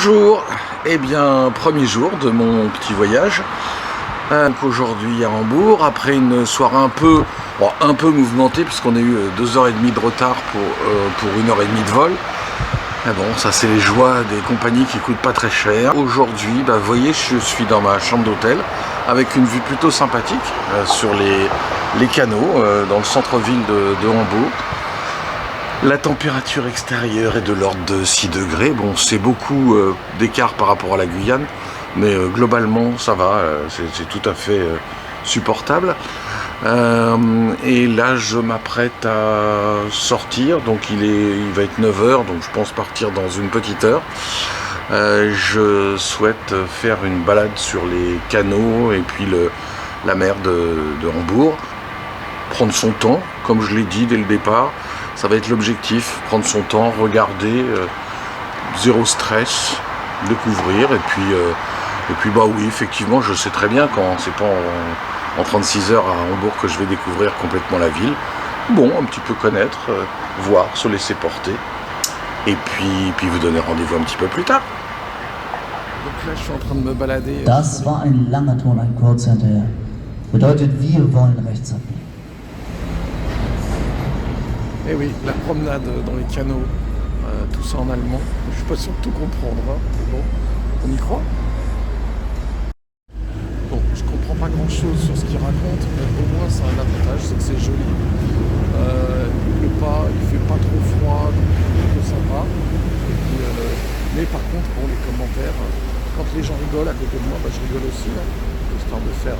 Bonjour, eh bien premier jour de mon petit voyage. Donc aujourd'hui à Hambourg, après une soirée un peu mouvementée puisqu'on a eu 2h30 de retard pour 1h30 de vol. Mais bon, ça c'est les joies des compagnies qui coûtent pas très cher. Aujourd'hui, vous voyez, je suis dans ma chambre d'hôtel avec une vue plutôt sympathique sur les canaux dans le centre-ville de Hambourg. La température extérieure est de l'ordre de 6 degrés. Bon, c'est beaucoup d'écart par rapport à la Guyane, mais globalement, ça va, c'est tout à fait supportable. Et là, je m'apprête à sortir, donc il va être 9h, donc je pense partir dans une petite heure. Je souhaite faire une balade sur les canaux et puis la mer de Hambourg. Prendre son temps, comme je l'ai dit dès le départ. Ça va être l'objectif, prendre son temps, regarder, zéro stress, découvrir. Et puis bah oui, effectivement, je sais très bien quand c'est pas en 36 heures à Hambourg que je vais découvrir complètement la ville. Bon, un petit peu connaître, voir, se laisser porter. Et puis vous donner rendez-vous un petit peu plus tard. Donc là, je suis en train de me balader. Das war ein langer Ton, ein kurzer hinterher. Bedeutet, wir wollen rechts abbiegen. Et oui, la promenade dans les canaux, tout ça en allemand. Je suis pas sûr de tout comprendre, hein. Mais bon, on y croit. Bon, je comprends pas grand chose sur ce qu'il raconte, mais au moins c'est un avantage, c'est que c'est joli. Il pleut pas, il fait pas trop froid, donc c'est plutôt sympa. Et puis, mais par contre, bon, les commentaires, quand les gens rigolent à côté de moi, je rigole aussi, hein, histoire de faire.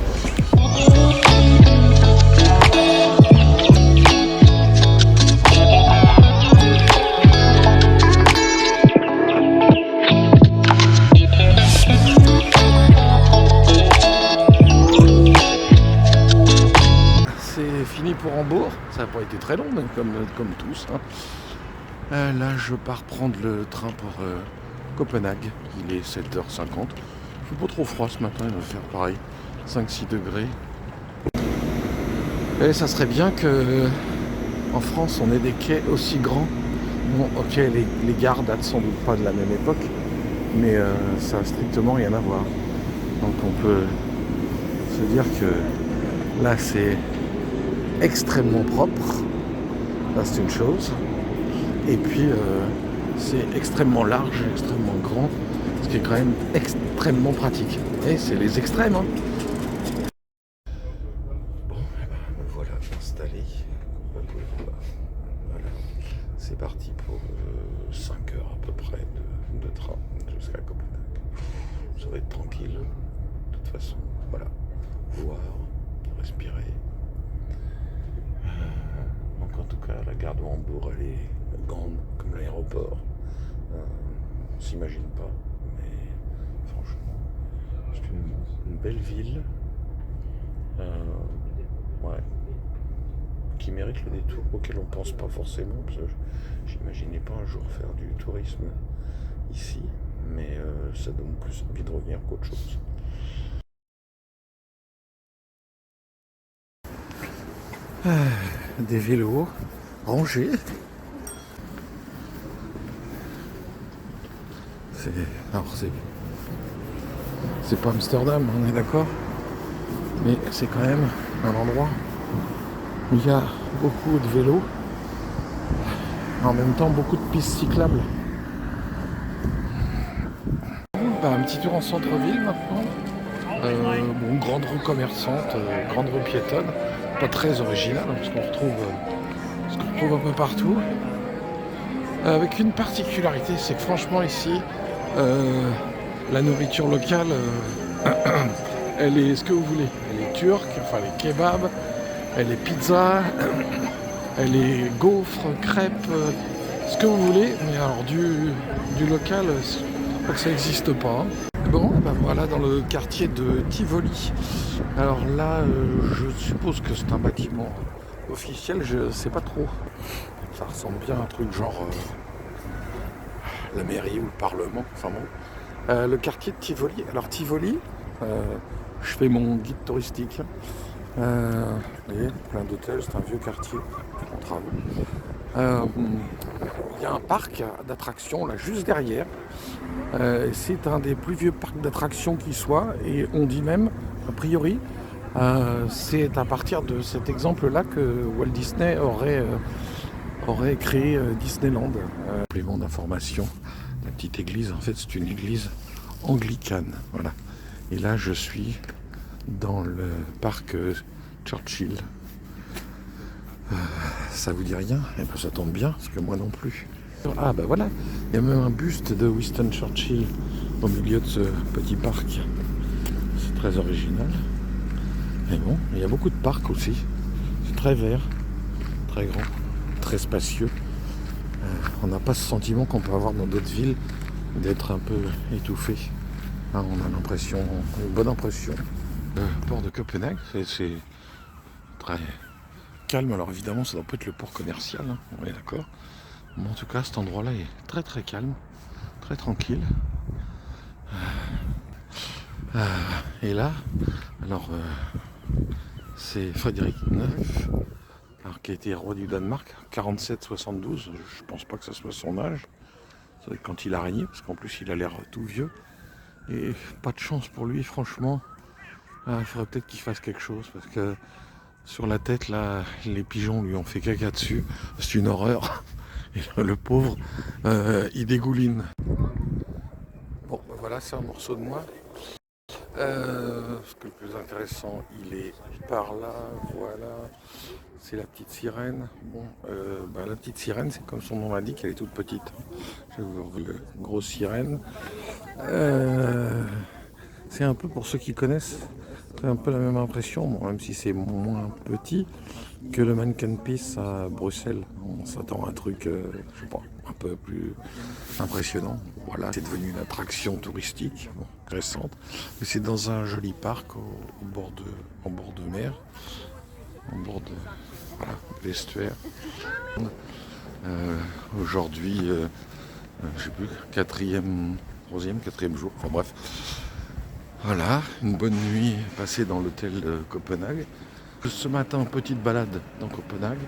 Fini pour Hambourg, ça n'a pas été très long, mais comme tous. Hein. Là, je pars prendre le train pour Copenhague. Il est 7h50. Il fait pas trop froid ce matin, il va faire pareil, 5-6 degrés. Et ça serait bien que en France, on ait des quais aussi grands. Bon, ok, les gares datent sans doute pas de la même époque, mais ça n'a strictement rien à voir. Donc on peut se dire que là, c'est extrêmement propre, là c'est une chose, et puis c'est extrêmement large, extrêmement grand, ce qui est quand même extrêmement pratique. Et c'est les extrêmes. Hein. Bon, me voilà installé. Voilà. C'est parti pour 5 heures à peu près de train jusqu'à Copenhague. Ça va être tranquille, de toute façon. Voilà, voir, respirer. Donc en tout cas, la gare de Hambourg, elle est grande comme l'aéroport. On s'imagine pas, mais franchement, c'est une belle ville. Ouais, qui mérite le détour, auquel on pense pas forcément, parce que j'imaginais pas un jour faire du tourisme ici, mais ça donne plus envie de revenir qu'autre chose. Des vélos rangés. C'est pas Amsterdam, on est d'accord, mais c'est quand même un endroit où il y a beaucoup de vélos, en même temps beaucoup de pistes cyclables. Un petit tour en centre-ville maintenant. Bon, grande rue commerçante, grande rue piétonne, pas très originale parce qu'on retrouve un peu partout. Avec une particularité, c'est que franchement ici, la nourriture locale, elle est ce que vous voulez. Elle est turque, enfin les kebabs, elle est pizza, elle est gaufres, crêpes, ce que vous voulez. Mais alors du local, je crois que ça n'existe pas. Bon, voilà dans le quartier de Tivoli. Alors là, je suppose que c'est un bâtiment officiel, je sais pas trop. Ça ressemble bien à un truc genre la mairie ou le parlement, enfin bon. Le quartier de Tivoli. Alors Tivoli, je fais mon guide touristique. Vous voyez, plein d'hôtels, c'est un vieux quartier en travaux. il y a un parc d'attractions là juste derrière. C'est un des plus vieux parcs d'attractions qui soit, et on dit même, a priori, c'est à partir de cet exemple-là que Walt Disney aurait créé Disneyland. Complément d'information, la petite église, en fait c'est une église anglicane. Voilà. Et là je suis dans le parc Churchill. Ça vous dit rien? Eh ben ça tombe bien, parce que moi non plus. Ah ben voilà, il y a même un buste de Winston Churchill au milieu de ce petit parc. C'est très original. Et bon, il y a beaucoup de parcs aussi. C'est très vert, très grand, très spacieux. On n'a pas ce sentiment qu'on peut avoir dans d'autres villes d'être un peu étouffé. Hein, on a l'impression, une bonne impression. Le port de Copenhague, c'est très calme. Alors évidemment, ça doit pas être le port commercial, hein, on est d'accord. Mais en tout cas, cet endroit-là est très très calme, très tranquille. Et là, alors c'est Frédéric IX, alors, qui a été roi du Danemark, 47-72. Je pense pas que ça soit son âge. Ça doit être quand il a régné, parce qu'en plus il a l'air tout vieux. Et pas de chance pour lui, franchement. Il faudrait peut-être qu'il fasse quelque chose, parce que sur la tête, là, les pigeons lui ont fait caca dessus. C'est une horreur. Et le pauvre, il dégouline. Bon, ben voilà, c'est un morceau de moi. Ce que le plus intéressant, il est par là, voilà. C'est la petite sirène. Bon, la petite sirène, c'est comme son nom l'indique, elle est toute petite. Je vais vous revoir la grosse sirène. C'est un peu, pour ceux qui connaissent, c'est un peu la même impression, bon, même si c'est moins petit que le Manneken Pis à Bruxelles. On s'attend à un truc, je sais pas, un peu plus impressionnant. Voilà, c'est devenu une attraction touristique, bon, récente. Mais c'est dans un joli parc en bord de mer, en bord de l'estuaire. Aujourd'hui, je sais plus, troisième, quatrième jour, enfin bref. Voilà, une bonne nuit passée dans l'hôtel de Copenhague. Ce matin, petite balade dans Copenhague,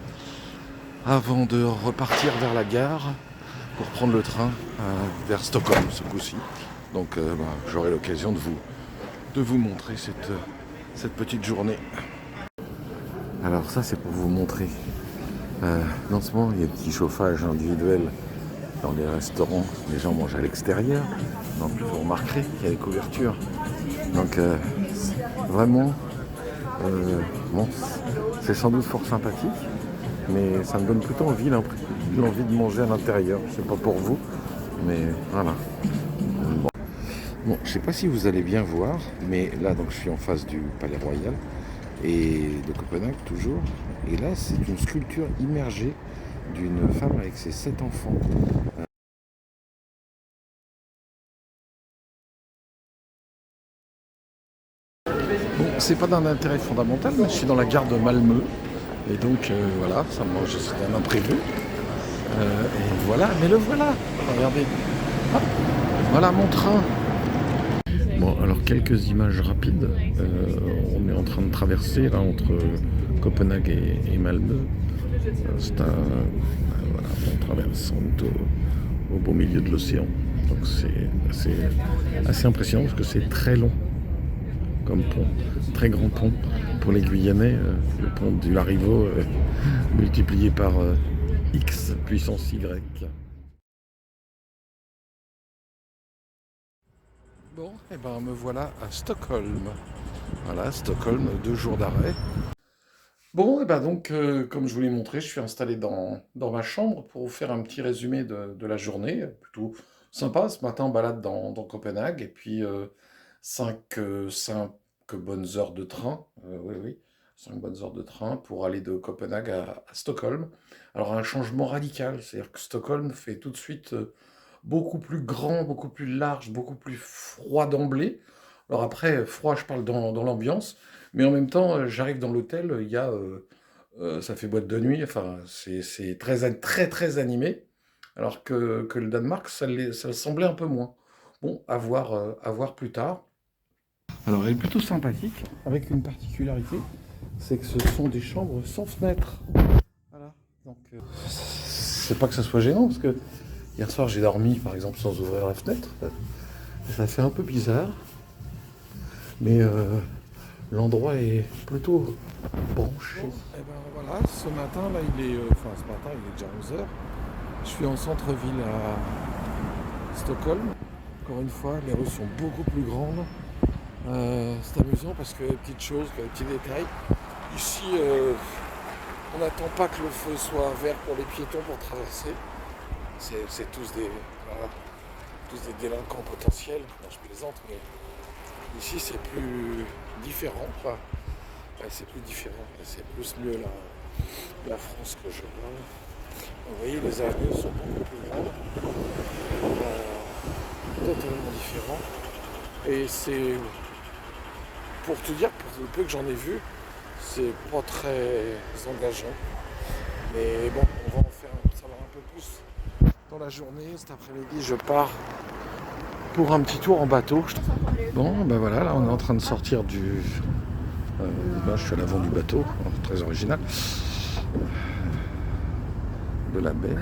avant de repartir vers la gare pour prendre le train vers Stockholm ce coup-ci. Donc j'aurai l'occasion de vous montrer cette petite journée. Alors ça, c'est pour vous montrer. En ce moment, il y a un petit chauffage individuel dans les restaurants. Les gens mangent à l'extérieur. Donc vous remarquerez qu'il y a des couvertures. Donc vraiment, bon, c'est sans doute fort sympathique, mais ça me donne plutôt l'envie de manger à l'intérieur. Je sais pas pour vous, mais voilà. Bon, je sais pas si vous allez bien voir, mais là donc je suis en face du Palais Royal et de Copenhague toujours. Et là, c'est une sculpture immergée d'une femme avec ses 7 enfants. Bon, c'est pas d'un intérêt fondamental, mais je suis dans la gare de Malmö. Et donc, voilà, c'était un imprévu. Et voilà, mais le voilà. Regardez. Hop, voilà mon train. Bon, alors quelques images rapides. On est en train de traverser là entre Copenhague et Malmö. Voilà, on traverse, on est au beau milieu de l'océan. Donc c'est assez impressionnant parce que c'est très long comme pont, très grand pont. Pour les Guyanais, le pont du Larivot multiplié par X puissance Y. Bon, et ben me voilà à Stockholm. Voilà, Stockholm, 2 jours d'arrêt. Bon, et ben donc, comme je vous l'ai montré, je suis installé dans ma chambre pour vous faire un petit résumé de la journée. Plutôt sympa, ce matin, balade dans Copenhague, et puis 5 bonnes heures de train, oui, 5 bonnes heures de train pour aller de Copenhague à Stockholm. Alors un changement radical, c'est-à-dire que Stockholm fait tout de suite beaucoup plus grand, beaucoup plus large, beaucoup plus froid d'emblée. Alors après, froid, je parle dans l'ambiance, mais en même temps, j'arrive dans l'hôtel, il y a, ça fait boîte de nuit, enfin, c'est très animé, alors que le Danemark, ça le semblait un peu moins. Bon, à voir plus tard. Alors, elle est plutôt sympathique, avec une particularité, c'est que ce sont des chambres sans fenêtre. Voilà, donc c'est pas que ça soit gênant, parce que hier soir j'ai dormi par exemple sans ouvrir la fenêtre. Ça fait un peu bizarre. Mais l'endroit est plutôt branché. Bon, et ben voilà, ce matin là il est. Ce matin il est déjà 11h. Je suis en centre-ville à Stockholm. Encore une fois, les rues sont beaucoup plus grandes. C'est amusant parce que les petites choses, les petits détails. Ici, on n'attend pas que le feu soit vert pour les piétons pour traverser. C'est tous des délinquants potentiels. Non, je plaisante, mais ici c'est plus différent, quoi. Ouais, c'est plus différent. C'est plus mieux la France que je vois. Vous voyez, les avenues sont beaucoup plus grandes. Totalement différent. Et c'est, pour te dire, pour le peu que j'en ai vu, c'est pas très engageant. Mais bon, on va en faire savoir un peu plus dans la journée. Cet après-midi, je pars pour un petit tour en bateau. Bon, ben voilà, là on est en train de sortir du... je suis à l'avant du bateau, très original, de la baie.